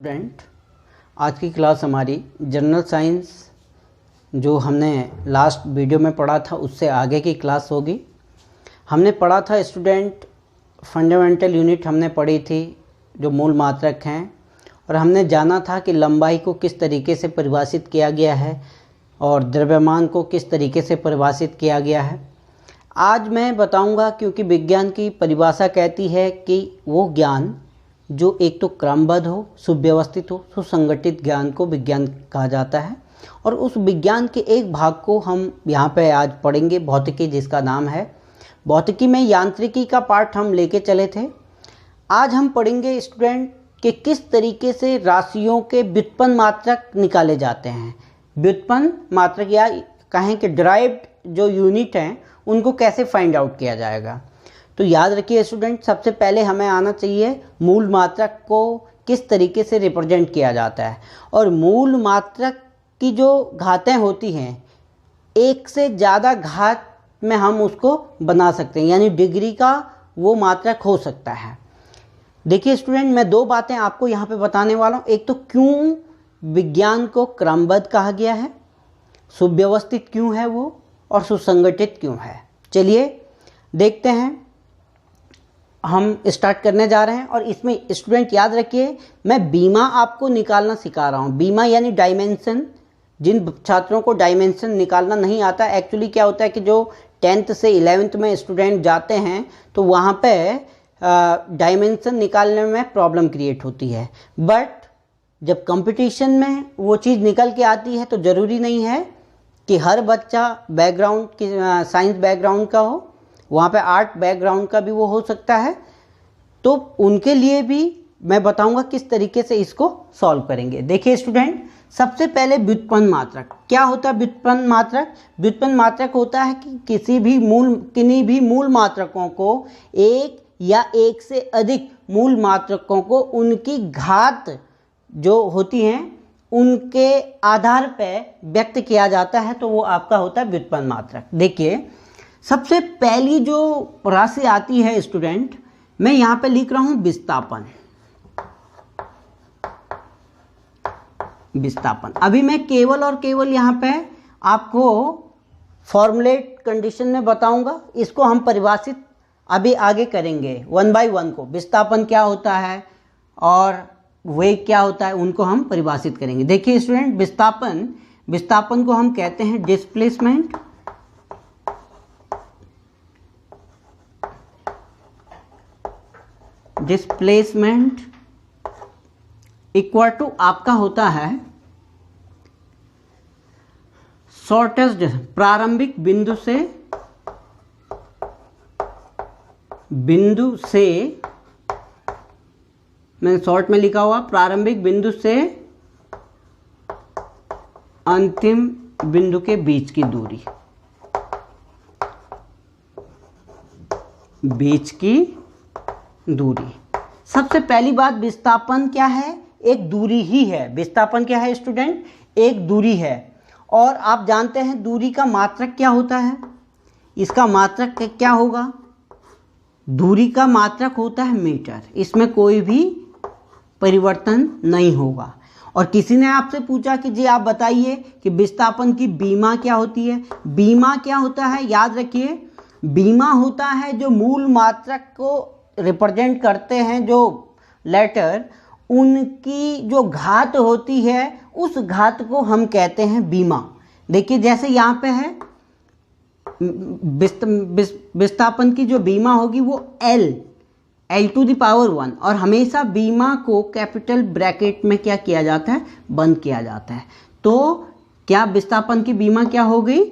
Student, आज की class हमारी जनरल साइंस जो हमने लास्ट वीडियो में पढ़ा था उससे आगे की क्लास होगी। हमने पढ़ा था स्टूडेंट फंडामेंटल यूनिट हमने पढ़ी थी जो मूल मात्रक हैं, और हमने जाना था कि लंबाई को किस तरीके से परिभाषित किया गया है और द्रव्यमान को किस तरीके से परिभाषित किया गया है। आज मैं बताऊंगा, क्योंकि विज्ञान की परिभाषा कहती है कि वो ज्ञान जो एक तो क्रमबद्ध हो, सुव्यवस्थित हो, सुसंगठित ज्ञान को विज्ञान कहा जाता है। और उस विज्ञान के एक भाग को हम यहाँ पे आज पढ़ेंगे, भौतिकी, जिसका नाम है भौतिकी में यांत्रिकी का पार्ट हम लेके चले थे। आज हम पढ़ेंगे स्टूडेंट कि किस तरीके से राशियों के व्युत्पन्न मात्रक निकाले जाते हैं। व्युत्पन्न मात्रक या कहें कि डिराइव्ड जो यूनिट हैं उनको कैसे फाइंड आउट किया जाएगा। तो याद रखिए स्टूडेंट, सबसे पहले हमें आना चाहिए मूल मात्रक को किस तरीके से रिप्रेजेंट किया जाता है। और मूल मात्रक की जो घातें होती हैं, एक से ज़्यादा घात में हम उसको बना सकते हैं, यानी डिग्री का वो मात्रक हो सकता है। देखिए स्टूडेंट, मैं दो बातें आपको यहाँ पे बताने वाला हूँ। एक तो क्यों विज्ञान को क्रमबद्ध कहा गया है, सुव्यवस्थित क्यों है वो, और सुसंगठित क्यों है। चलिए देखते हैं, हम स्टार्ट करने जा रहे हैं। और इसमें स्टूडेंट याद रखिए, मैं बीमा आपको निकालना सिखा रहा हूँ। बीमा यानी डायमेंशन। जिन छात्रों को डायमेंशन निकालना नहीं आता, एक्चुअली क्या होता है कि जो 10th से 11th में स्टूडेंट जाते हैं तो वहाँ पे डायमेंशन निकालने में प्रॉब्लम क्रिएट होती है। बट जब कंपटीशन में वो चीज़ निकल के आती है तो ज़रूरी नहीं है कि हर बच्चा बैकग्राउंड की साइंस बैकग्राउंड का हो, वहाँ पे आर्ट बैकग्राउंड का भी वो हो सकता है। तो उनके लिए भी मैं बताऊंगा किस तरीके से इसको सॉल्व करेंगे। देखिए स्टूडेंट, सबसे पहले व्युत्पन्न मात्रक क्या होता है। व्युत्पन्न मात्रक, व्युत्पन्न मात्रक होता है कि किन्हीं भी मूल मात्रकों को एक या एक से अधिक मूल मात्रकों को उनकी घात जो होती हैं उनके आधार पर व्यक्त किया जाता है, तो वो आपका होता है व्युत्पन्न मात्रक। देखिए सबसे पहली जो राशि आती है स्टूडेंट, मैं यहाँ पे लिख रहा हूँ विस्थापन। विस्थापन अभी मैं केवल और केवल यहाँ पे आपको फॉर्मुलेट कंडीशन में बताऊंगा। इसको हम परिभाषित अभी आगे करेंगे वन बाय वन को। विस्थापन क्या होता है और वेग क्या होता है, उनको हम परिभाषित करेंगे। देखिए स्टूडेंट, विस्थापन को हम कहते हैं डिस्प्लेसमेंट। डिस्प्लेसमेंट इक्वल टू आपका होता है शॉर्टेस्ट, प्रारंभिक बिंदु से मैंने शॉर्ट में लिखा हुआ, प्रारंभिक बिंदु से अंतिम बिंदु के बीच की दूरी। सबसे पहली बात, विस्थापन क्या है, एक दूरी ही है। विस्थापन क्या है स्टूडेंट, एक दूरी है। और आप जानते हैं दूरी का मात्रक क्या होता है। इसका मात्रक क्या होगा, दूरी का मात्रक होता है मीटर। इसमें कोई भी परिवर्तन नहीं होगा। और किसी ने आपसे पूछा कि जी आप बताइए कि विस्थापन की बीमा क्या होती है। बीमा क्या होता है, याद रखिए, बीमा होता है जो मूल मात्रक को रिप्रेजेंट करते हैं, जो लेटर, उनकी जो घात होती है उस घात को हम कहते हैं बीमा। देखिए जैसे यहाँ पे है विस्थापन की जो बीमा होगी वो L टू द पावर 1, और हमेशा बीमा को कैपिटल ब्रैकेट में क्या किया जाता है, बंद किया जाता है। तो क्या विस्थापन की बीमा क्या हो गई,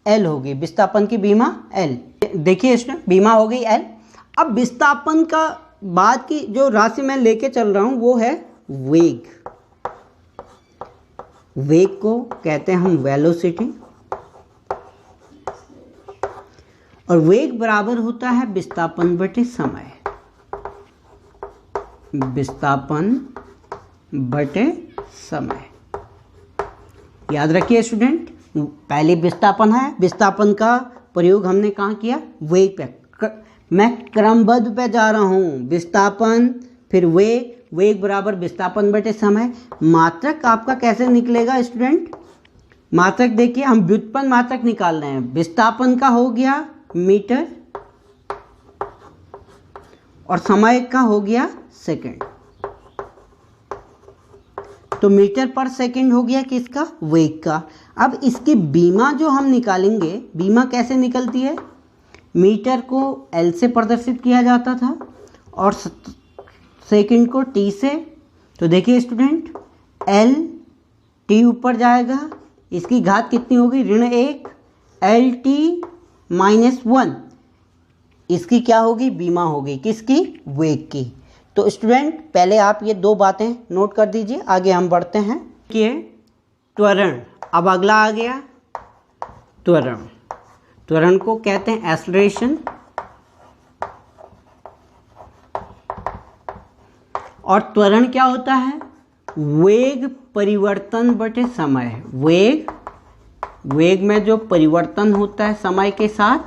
L हो गई। विस्थापन की बीमा L। देखिए इसमें बीमा हो गई L। अब विस्थापन का बाद की जो राशि मैं लेके चल रहा हूं वो है वेग। वेग को कहते हैं हम वेलोसिटी, और वेग बराबर होता है विस्थापन बटे समय। विस्थापन बटे समय, याद रखिए स्टूडेंट, पहले विस्थापन है। विस्थापन का प्रयोग हमने कहाँ किया, वेग पे। मैं क्रमबद्ध पे जा रहा हूँ, विस्थापन, फिर वेग, वेग बराबर विस्थापन बटे समय। मात्रक आपका कैसे निकलेगा स्टूडेंट? मात्रक देखिए, हम व्युत्पन्न मात्रक निकाल रहे हैं। विस्थापन का हो गया मीटर और समय का हो गया सेकंड। तो मीटर पर सेकंड हो गया किसका? वेग का। अब इसकी बीमा जो हम निकालेंगे, बीमा कैसे निकलती है? मीटर को एल से प्रदर्शित किया जाता था और सेकंड को टी से। तो देखिए स्टूडेंट, एल टी ऊपर जाएगा, इसकी घात कितनी होगी? ऋण 1 एल टी -1। इसकी क्या होगी? बीमा होगी किसकी? वेग की। तो स्टूडेंट पहले आप ये दो बातें नोट कर दीजिए, आगे हम बढ़ते हैं। कि त्वरण, अब अगला आ गया त्वरण। त्वरण को कहते हैं एक्सेलरेशन। और त्वरण क्या होता है? वेग परिवर्तन बटे समय। वेग में जो परिवर्तन होता है समय के साथ,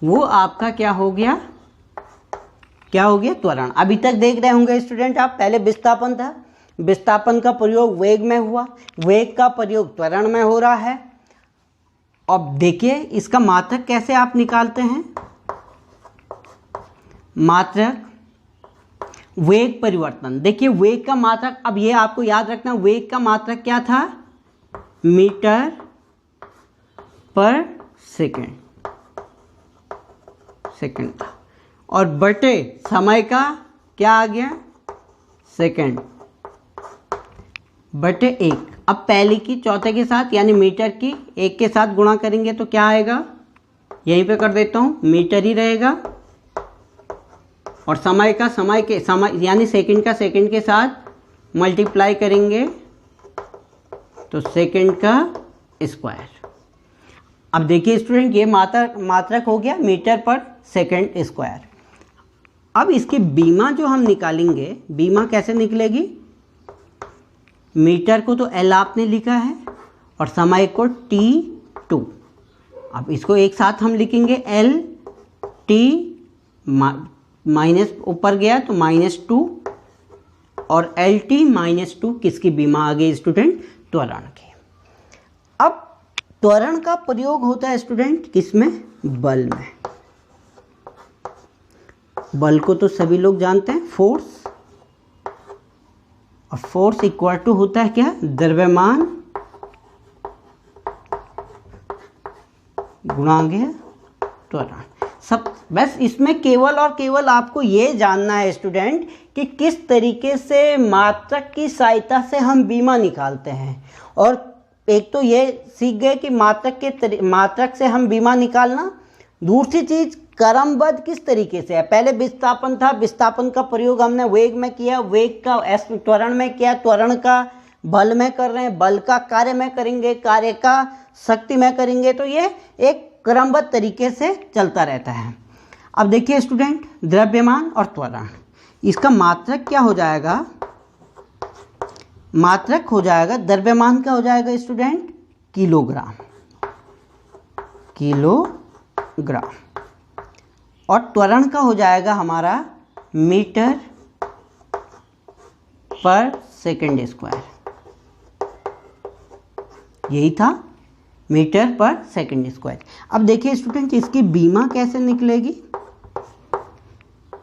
वो आपका क्या हो गया? त्वरण। अभी तक देख रहे होंगे स्टूडेंट आप, पहले विस्थापन था, विस्थापन का प्रयोग वेग में हुआ, वेग का प्रयोग त्वरण में हो रहा है। अब देखिए इसका मात्रक कैसे आप निकालते हैं। मात्रक वेग परिवर्तन, देखिए वेग का मात्रक, अब ये आपको याद रखना, वेग का मात्रक क्या था? मीटर पर सेकंड था। और बटे समय का क्या आ गया? सेकंड बटे 1। अब पहली की चौथे के साथ यानी मीटर की 1 के साथ गुणा करेंगे तो क्या आएगा? यहीं पे कर देता हूँ, मीटर ही रहेगा। और समय यानी सेकंड का सेकंड के साथ मल्टीप्लाई करेंगे तो सेकंड का स्क्वायर। अब देखिए स्टूडेंट, ये मात्रक हो गया मीटर पर सेकंड स्क्वायर। अब इसकी बीमा जो हम निकालेंगे, बीमा कैसे निकलेगी? मीटर को तो एल आपने लिखा है और समय को T2। अब इसको एक साथ हम लिखेंगे, एल टी माइनस ऊपर गया तो -2 और एल टी -2 किसकी बीमा आ गई स्टूडेंट? त्वरण की। अब त्वरण का प्रयोग होता है स्टूडेंट किसमें? बल में। बल को तो सभी लोग जानते हैं, फोर्स। और फोर्स इक्वल टू होता है क्या? द्रव्यमान गुणांक त्वरण। सब बस इसमें केवल और केवल आपको ये जानना है स्टूडेंट कि किस तरीके से मात्रक की सहायता से हम बीमा निकालते हैं। और एक तो ये सीख गए कि मात्रक से हम बीमा निकालना। दूसरी चीज, क्रमबद्ध किस तरीके से है। पहले विस्थापन था, विस्थापन का प्रयोग हमने वेग में किया, वेग का त्वरण में किया, त्वरण का बल में कर रहे हैं, बल का कार्य में करेंगे, कार्य का शक्ति में करेंगे। तो ये एक क्रमबद्ध तरीके से चलता रहता है। अब देखिए स्टूडेंट, द्रव्यमान और त्वरण, इसका मात्रक क्या हो जाएगा? मात्रक हो जाएगा, द्रव्यमान का हो जाएगा स्टूडेंट किलोग्राम, और त्वरण का हो जाएगा हमारा मीटर पर सेकंड स्क्वायर। यही था, मीटर पर सेकंड स्क्वायर। अब देखिए स्टूडेंट, इसकी बीमा कैसे निकलेगी?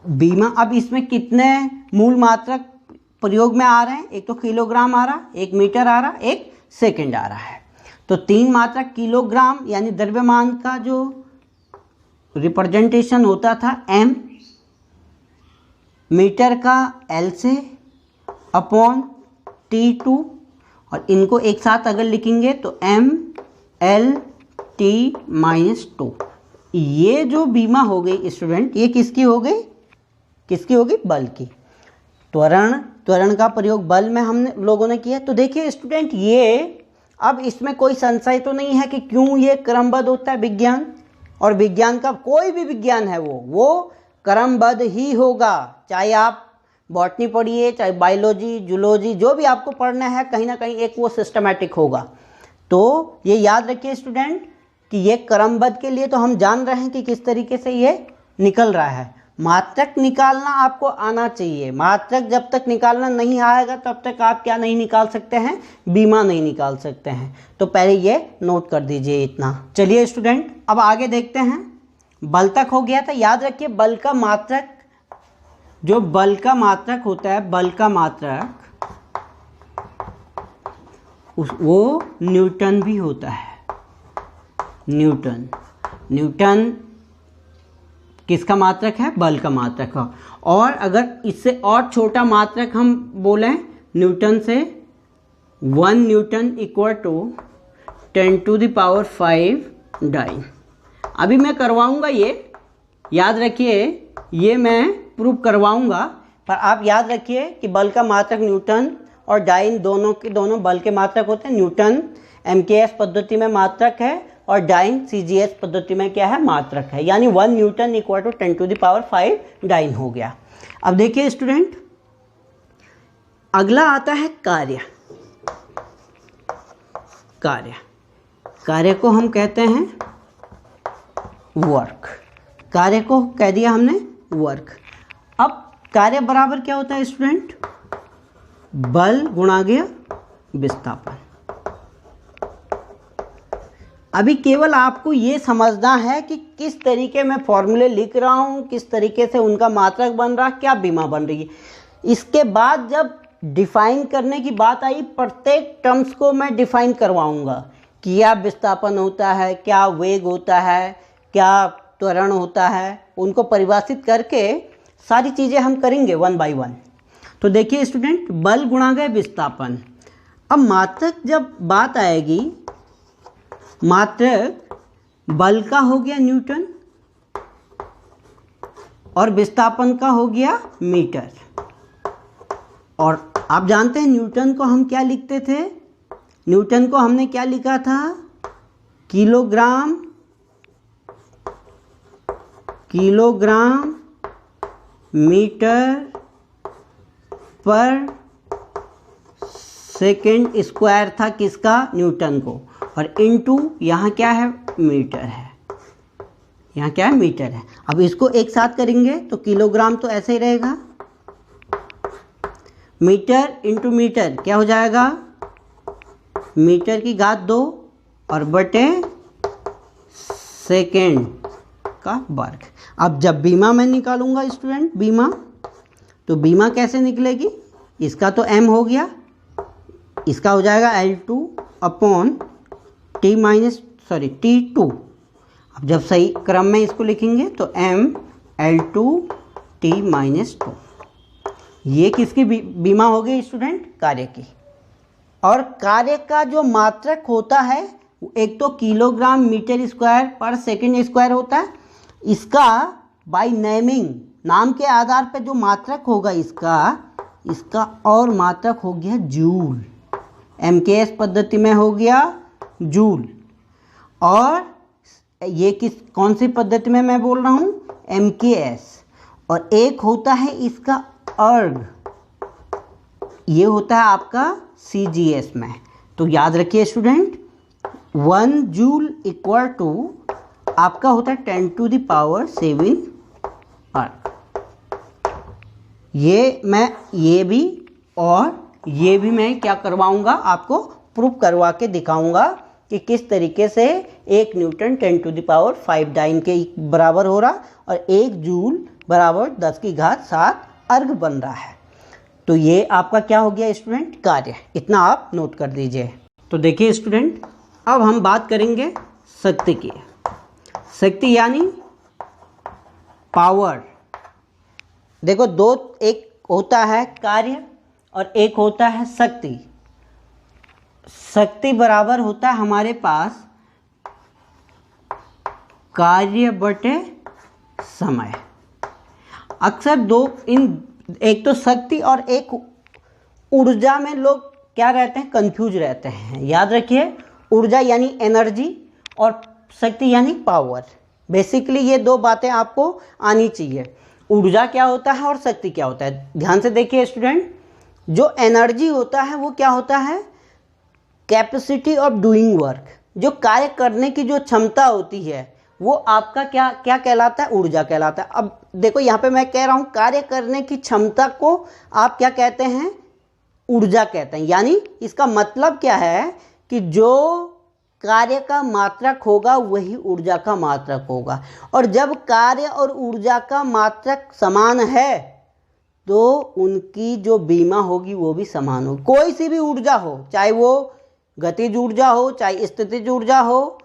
बीमा, अब इसमें कितने मूल मात्रक प्रयोग में आ रहे हैं? एक तो किलोग्राम आ रहा, एक मीटर आ रहा, एक सेकंड आ रहा है। तो 3 मात्रक किलोग्राम यानी द्रव्यमान का जो रिप्रेजेंटेशन होता था m, मीटर का l से अपॉन T2, और इनको एक साथ अगर लिखेंगे तो m l t -2। ये जो बीमा हो गई स्टूडेंट, ये किसकी हो गई? बल की। त्वरण का प्रयोग बल में हमने लोगों ने किया। तो देखिए स्टूडेंट, ये अब इसमें कोई संशय तो नहीं है कि क्यों ये क्रमबद्ध होता है विज्ञान। और विज्ञान का कोई भी विज्ञान है वो क्रमबद्ध ही होगा। चाहे आप बॉटनी पढ़िए, चाहे बायोलॉजी, जूलॉजी, जो भी आपको पढ़ना है, कहीं ना कहीं एक वो सिस्टमैटिक होगा। तो ये याद रखिए स्टूडेंट कि ये क्रमबद्ध के लिए तो हम जान रहे हैं कि किस तरीके से ये निकल रहा है। मात्रक निकालना आपको आना चाहिए। मात्रक जब तक निकालना नहीं आएगा तब तक आप क्या नहीं निकाल सकते हैं, बीमा नहीं निकाल सकते हैं। तो पहले ये नोट कर दीजिए इतना। चलिए स्टूडेंट अब आगे देखते हैं। बल तक हो गया था। याद रखिए बल का मात्रक, जो बल का मात्रक होता है, बल का मात्रक वो न्यूटन भी होता है। न्यूटन, न्यूटन किसका मात्रक है, बल का मात्रक है। और अगर इससे और छोटा मात्रक हम बोलें न्यूटन से, 1 न्यूटन इक्वल टू 10⁵ डाइन। अभी मैं करवाऊंगा ये, याद रखिए ये मैं प्रूव करवाऊंगा, पर आप याद रखिए कि बल का मात्रक न्यूटन और डाइन दोनों के दोनों बल के मात्रक होते हैं। न्यूटन MKS पद्धति में मात्रक है और डाइन CGS पद्धति में क्या है, मात्रक है। यानी 1 न्यूटन इक्वल टू 10⁵ डाइन हो गया। अब देखिए स्टूडेंट अगला आता है कार्य। कार्य, कार्य को हम कहते हैं वर्क। कार्य को कह दिया हमने वर्क। अब कार्य बराबर क्या होता है स्टूडेंट, बल गुणा गया विस्थापन। अभी केवल आपको ये समझना है कि किस तरीके में फॉर्मूले लिख रहा हूँ, किस तरीके से उनका मात्रक बन रहा, क्या बीमा बन रही है। इसके बाद जब डिफाइन करने की बात आई, प्रत्येक टर्म्स को मैं डिफाइन करवाऊँगा। क्या विस्थापन होता है, क्या वेग होता है, क्या त्वरण होता है, उनको परिभाषित करके सारी चीज़ें हम करेंगे 1 बाय 1। तो देखिए स्टूडेंट बल गुणा गए विस्थापन। अब मात्रक जब बात आएगी, मात्रक बल का हो गया न्यूटन और विस्थापन का हो गया मीटर। और आप जानते हैं न्यूटन को हम क्या लिखते थे, न्यूटन को हमने क्या लिखा था, किलोग्राम मीटर पर सेकेंड स्क्वायर था किसका, न्यूटन को। और इनटू यहाँ क्या है, मीटर है। यहाँ क्या है, मीटर है। अब इसको एक साथ करेंगे तो किलोग्राम तो ऐसे ही रहेगा, मीटर इंटू मीटर क्या हो जाएगा, मीटर की घात 2 और बटे सेकेंड का वर्ग। अब जब बीमा मैं निकालूंगा स्टूडेंट, बीमा, तो बीमा कैसे निकलेगी, इसका तो m हो गया, इसका हो जाएगा L2 अपॉन T2। अब जब सही क्रम में इसको लिखेंगे तो m L2 T-2। ये किसकी बीमा हो गई स्टूडेंट, कार्य की। और कार्य का जो मात्रक होता है एक तो किलोग्राम मीटर स्क्वायर पर सेकंड स्क्वायर होता है। इसका बाय नेमिंग, नाम के आधार पर जो मात्रक होगा इसका और मात्रक हो गया जूल। MKS पद्धति में हो गया जूल। और ये कौन सी पद्धति में मैं बोल रहा हूँ, MKS। और एक होता है इसका अर्ग, ये होता है आपका CGS में। तो याद रखिए स्टूडेंट 1 जूल इक्वल टू आपका होता है 10⁷ अर्ग। ये भी और ये भी मैं क्या करवाऊंगा, आपको प्रूफ करवा के दिखाऊंगा कि किस तरीके से 1 न्यूटन 10⁵ डाइन के बराबर हो रहा और 1 जूल बराबर 10⁷ अर्ग बन रहा है। तो ये आपका क्या हो गया स्टूडेंट, कार्य। इतना आप नोट कर दीजिए। तो देखिए स्टूडेंट अब हम बात करेंगे शक्ति की। शक्ति यानी पावर। देखो एक होता है कार्य और एक होता है शक्ति। शक्ति बराबर होता है हमारे पास कार्य बटे समय। अक्सर एक तो शक्ति और एक ऊर्जा में लोग क्या रहते हैं, कंफ्यूज रहते हैं। याद रखिए ऊर्जा यानी एनर्जी और शक्ति यानी पावर। बेसिकली ये दो बातें आपको आनी चाहिए, ऊर्जा क्या होता है और शक्ति क्या होता है। ध्यान से देखिए स्टूडेंट, जो एनर्जी होता है वो क्या होता है, कैपेसिटी ऑफ डूइंग वर्क, जो कार्य करने की जो क्षमता होती है वो आपका क्या कहलाता है, ऊर्जा कहलाता है। अब देखो यहाँ पे मैं कह रहा हूँ कार्य करने की क्षमता को आप क्या कहते हैं, ऊर्जा कहते हैं। यानी इसका मतलब क्या है कि जो कार्य का मात्रक होगा वही ऊर्जा का मात्रक होगा, और जब कार्य और ऊर्जा का मात्रक समान है तो उनकी जो बीमा होगी वो भी समान होगी। कोई सी भी ऊर्जा हो, चाहे वो गतिज ऊर्जा हो चाहे स्थितिज ऊर्जा हो,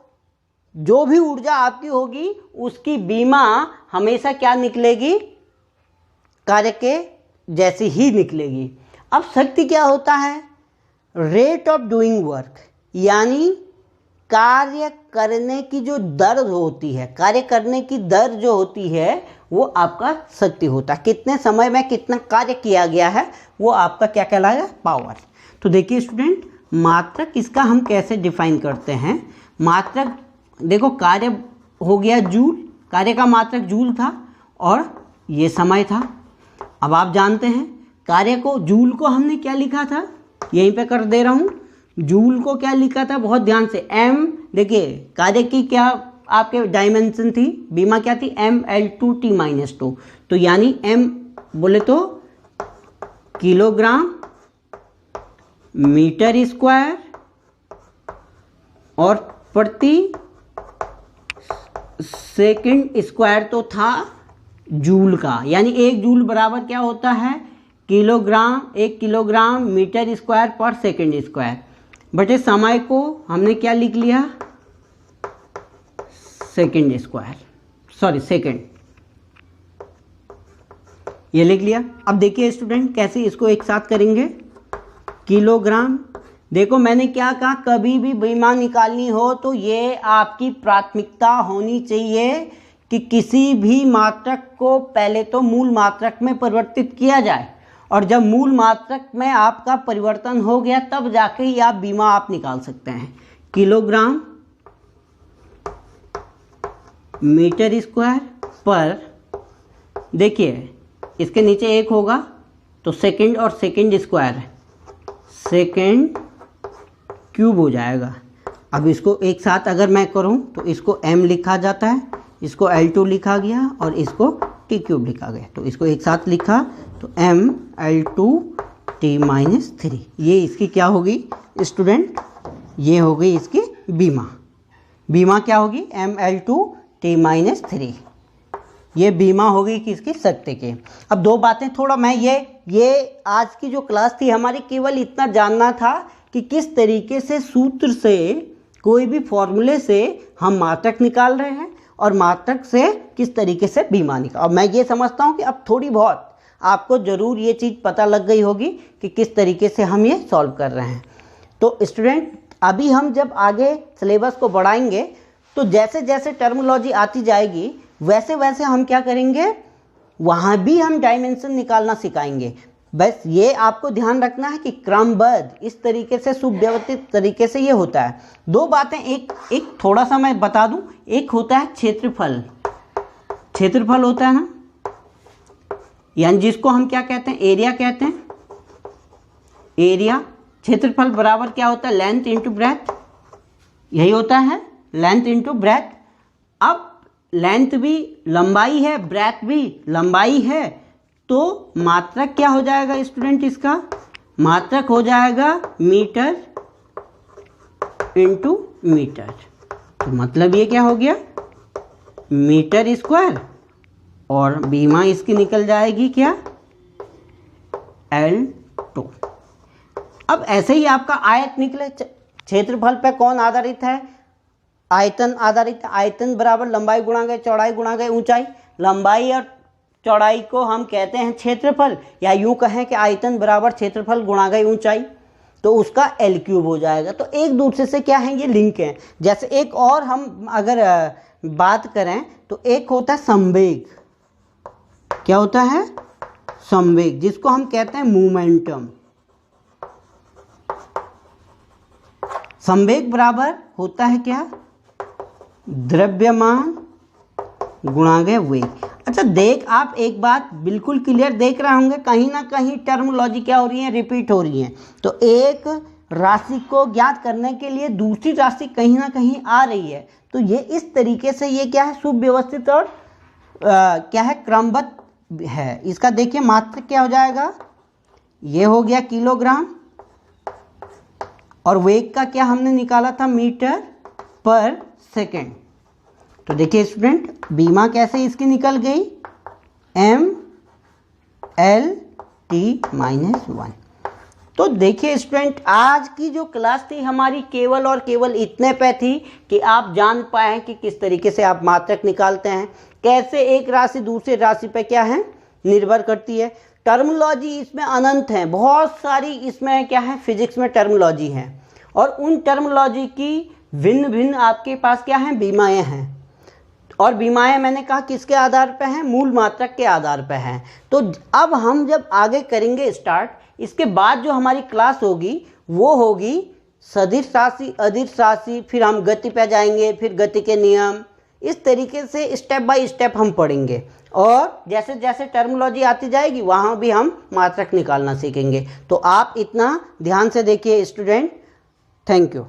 जो भी ऊर्जा आपकी होगी उसकी बीमा हमेशा क्या निकलेगी, कार्य के जैसी ही निकलेगी। अब शक्ति क्या होता है, रेट ऑफ डूइंग वर्क, यानी कार्य करने की जो दर होती है, कार्य करने की दर जो होती है वो आपका शक्ति होता है। कितने समय में कितना कार्य किया गया है वो आपका क्या कहलाएगा, पावर। तो देखिए स्टूडेंट, मात्रक इसका हम कैसे डिफाइन करते हैं। मात्रक देखो, कार्य हो गया जूल, कार्य का मात्रक जूल था और ये समय था। अब आप जानते हैं कार्य को, जूल को हमने क्या लिखा था, यहीं पे कर दे रहा हूँ, जूल को क्या लिखा था बहुत ध्यान से, m। देखिए कार्य की क्या आपके डायमेंशन थी, बीमा क्या थी, mL2T-2। तो यानी m बोले तो किलोग्राम मीटर स्क्वायर और प्रति सेकंड स्क्वायर तो था जूल का। यानी 1 जूल बराबर क्या होता है, किलोग्राम, 1 किलोग्राम मीटर स्क्वायर पर सेकंड स्क्वायर। बटे समय को हमने क्या लिख लिया, सेकंड स्क्वायर, सॉरी सेकंड, ये लिख लिया। अब देखिए स्टूडेंट कैसे इसको एक साथ करेंगे, किलोग्राम। देखो मैंने क्या कहा, कभी भी बीमा निकालनी हो तो ये आपकी प्राथमिकता होनी चाहिए कि किसी भी मात्रक को पहले तो मूल मात्रक में परिवर्तित किया जाए, और जब मूल मात्रक में आपका परिवर्तन हो गया तब जाके ही आप बीमा आप निकाल सकते हैं। किलोग्राम मीटर स्क्वायर पर, देखिए इसके नीचे 1 होगा तो सेकंड और सेकंड स्क्वायर, सेकंड क्यूब हो जाएगा। अब इसको एक साथ अगर मैं करूं तो इसको m लिखा जाता है, इसको L2 लिखा गया और इसको T क्यूब लिखा गया। तो इसको एक साथ लिखा तो mL2T-3, ये इसकी क्या होगी स्टूडेंट, ये हो गई इसकी बीमा। बीमा क्या होगी, mL2T-3, ये बीमा होगी किसकी, शक्ति की। अब दो बातें थोड़ा मैं ये आज की जो क्लास थी हमारी केवल इतना जानना था कि किस तरीके से सूत्र से, कोई भी फॉर्मूले से हम मात्रक निकाल रहे हैं और मात्रक से किस तरीके से बीमा निकाल। अब मैं ये समझता हूँ कि अब थोड़ी बहुत आपको ज़रूर ये चीज़ पता लग गई होगी कि किस तरीके से हम ये सॉल्व कर रहे हैं। तो स्टूडेंट अभी हम जब आगे सिलेबस को बढ़ाएंगे तो जैसे जैसे टर्मिनोलॉजी आती जाएगी वैसे वैसे हम क्या करेंगे, वहाँ भी हम डायमेंशन निकालना सिखाएंगे। बस ये आपको ध्यान रखना है कि क्रमबद्ध इस तरीके से सुव्यवस्थित तरीके से ये होता है। दो बातें, एक थोड़ा सा मैं बता दूं, एक होता है क्षेत्रफल, क्षेत्रफल होता है ना, यानी जिसको हम क्या कहते हैं, एरिया कहते हैं। एरिया, क्षेत्रफल बराबर क्या होता है, लेंथ इंटू ब्रेथ, यही होता है, लेंथ इंटू ब्रेथ। अब लेंथ भी लंबाई है, ब्रेथ भी लंबाई है, तो मात्रक क्या हो जाएगा स्टूडेंट, इसका मात्रक हो जाएगा मीटर इंटू मीटर। तो मतलब ये क्या हो गया, मीटर स्क्वायर, और बीमा इसकी निकल जाएगी क्या, L2। अब ऐसे ही आपका आयत निकले, क्षेत्रफल पे कौन आधारित है, आयतन आधारित है। आयतन बराबर लंबाई गुणा गए चौड़ाई गुणा गए ऊंचाई। लंबाई और चौड़ाई को हम कहते हैं क्षेत्रफल, या यूं कहें कि आयतन बराबर क्षेत्रफल गुणा गई ऊंचाई, तो उसका L क्यूब हो जाएगा। तो एक दूसरे से क्या है, ये लिंक है। जैसे एक और हम अगर बात करें तो एक होता है संवेग, क्या होता है, संवेग, जिसको हम कहते हैं मोमेंटम। संवेग बराबर होता है क्या, द्रव्यमान गुणा गए वेग। अच्छा देख, आप एक बात बिल्कुल क्लियर देख रहे होंगे, कहीं ना कहीं टर्मिनोलॉजी क्या हो रही है, रिपीट हो रही है। तो एक राशि को ज्ञात करने के लिए दूसरी राशि कहीं ना कहीं आ रही है, तो ये इस तरीके से ये क्या है, सुव्यवस्थित और क्या है, क्रमबद्ध है। इसका देखिए मात्रक क्या हो जाएगा, ये हो गया किलोग्राम, और वेग का क्या हमने निकाला था, मीटर पर सेकेंड। तो देखिए स्टूडेंट, बीमा कैसे इसकी निकल गई, mL/t-1। तो देखिए स्टूडेंट, आज की जो क्लास थी हमारी केवल और केवल इतने पे थी कि आप जान पाए हैं कि किस तरीके से आप मात्रक निकालते हैं, कैसे एक राशि दूसरे राशि पे क्या है, निर्भर करती है। टर्मोलॉजी इसमें अनंत है, बहुत सारी इसमें क्या है, फिजिक्स में टर्मोलॉजी है, और उन टर्मोलॉजी की भिन्न भिन्न आपके पास क्या है, बीमाएँ हैं। और बीमाएँ मैंने कहा किसके आधार पर हैं, मूल मात्रक के आधार पर हैं। तो अब हम जब आगे करेंगे स्टार्ट, इसके बाद जो हमारी क्लास होगी वो होगी सदिश राशि, अदिश राशि, फिर हम गति पे जाएंगे, फिर गति के नियम, इस तरीके से स्टेप बाय स्टेप हम पढ़ेंगे। और जैसे जैसे टर्मोलॉजी आती जाएगी वहाँ भी हम मात्रक निकालना सीखेंगे। तो आप इतना ध्यान से देखिए स्टूडेंट। Thank you.